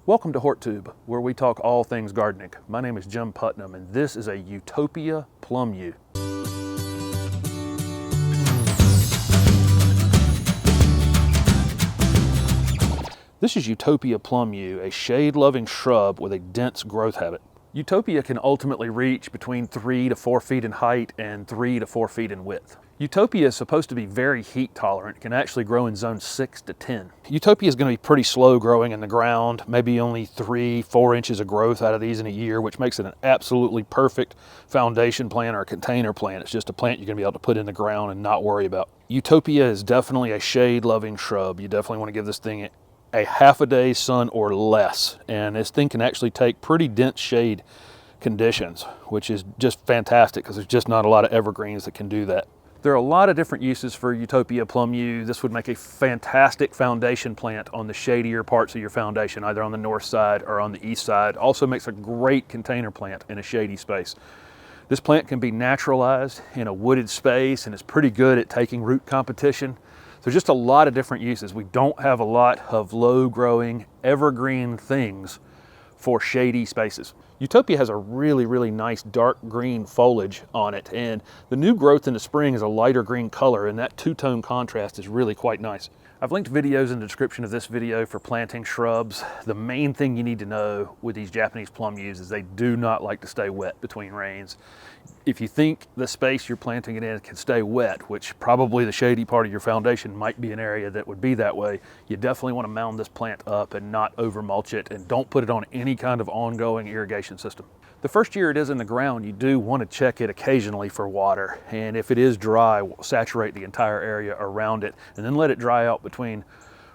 Welcome to HortTube, where we talk all things gardening. My name is Jim Putnam, and this is a Yewtopia Plum Yew. This is Yewtopia Plum Yew, a shade-loving shrub with a dense growth habit. Yewtopia can ultimately reach between 3 to 4 feet in height and 3 to 4 feet in width. Yewtopia is supposed to be very heat tolerant. It can actually grow in zones 6 to 10. Yewtopia is going to be pretty slow growing in the ground, maybe only 3-4 inches of growth out of these in a year, which makes it an absolutely perfect foundation plant or a container plant. It's just a plant you're going to be able to put in the ground and not worry about. Yewtopia is definitely a shade-loving shrub. You definitely want to give this thing a half a day's sun or less, and this thing can actually take pretty dense shade conditions, which is just fantastic because there's just not a lot of evergreens that can do that. There are a lot of different uses for Yewtopia Plum Yew. This would make a fantastic foundation plant on the shadier parts of your foundation, either on the north side or on the east side. Also makes a great container plant in a shady space. This plant can be naturalized in a wooded space and is pretty good at taking root competition. There's just a lot of different uses. We don't have a lot of low-growing evergreen things for shady spaces. Yewtopia has a really nice dark green foliage on it, and the new growth in the spring is a lighter green color, and that two-tone contrast is really quite nice. I've linked videos in the description of this video for planting shrubs. The main thing you need to know with these Japanese plum yews is they do not like to stay wet between rains. If you think the space you're planting it in can stay wet, which probably the shady part of your foundation might be an area that would be that way, you definitely want to mound this plant up and not over mulch it, and don't put it on any kind of ongoing irrigation system. The first year it is in the ground, you do want to check it occasionally for water, and if it is dry, saturate the entire area around it and then let it dry out between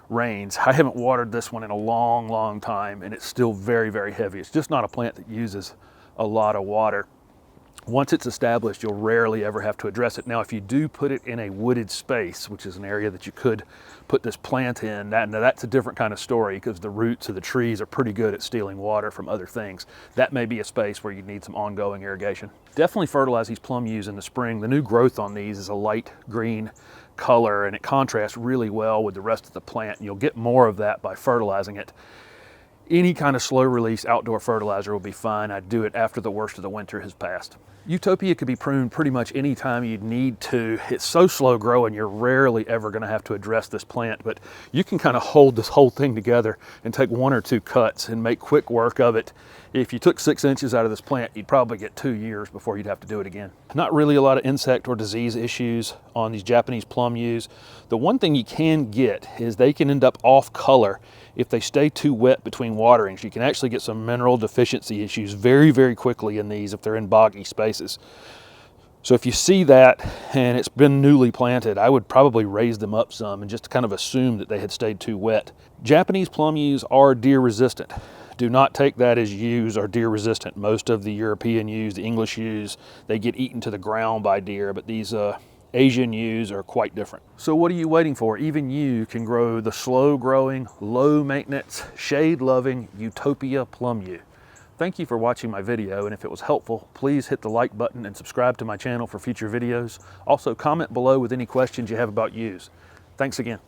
rains. I haven't watered this one in a long time, and it's still very heavy. It's just not a plant that uses a lot of water. Once it's established, you'll rarely ever have to address it. Now, if you do put it in a wooded space, which is an area that you could put this plant in, now that's a different kind of story because the roots of the trees are pretty good at stealing water from other things. That may be a space where you need some ongoing irrigation. Definitely fertilize these plum yews in the spring. The new growth on these is a light green color, and it contrasts really well with the rest of the plant. You'll get more of that by fertilizing it. Any kind of slow release outdoor fertilizer will be fine. I'd do it after the worst of the winter has passed. Yewtopia could be pruned pretty much any time you'd need to. It's so slow growing, you're rarely ever going to have to address this plant, but you can kind of hold this whole thing together and take 1 or 2 cuts and make quick work of it. If you took 6 inches out of this plant, you'd probably get 2 years before you'd have to do it again. Not really a lot of insect or disease issues on these Japanese plum yews. The one thing you can get is they can end up off color if they stay too wet between waterings. You can actually get some mineral deficiency issues very quickly in these if they're in boggy spaces. So if you see that and it's been newly planted, I would probably raise them up some and just kind of assume that they had stayed too wet. Japanese plum yews are deer resistant. Do not take that as yews are deer resistant. Most of the European yews, the English yews, they get eaten to the ground by deer, but these Asian yews are quite different. So what are you waiting for? Even you can grow the slow growing, low maintenance, shade loving Yewtopia Plum Yew. Thank you for watching my video, and if it was helpful, please hit the like button and subscribe to my channel for future videos. Also comment below with any questions you have about yews. Thanks again.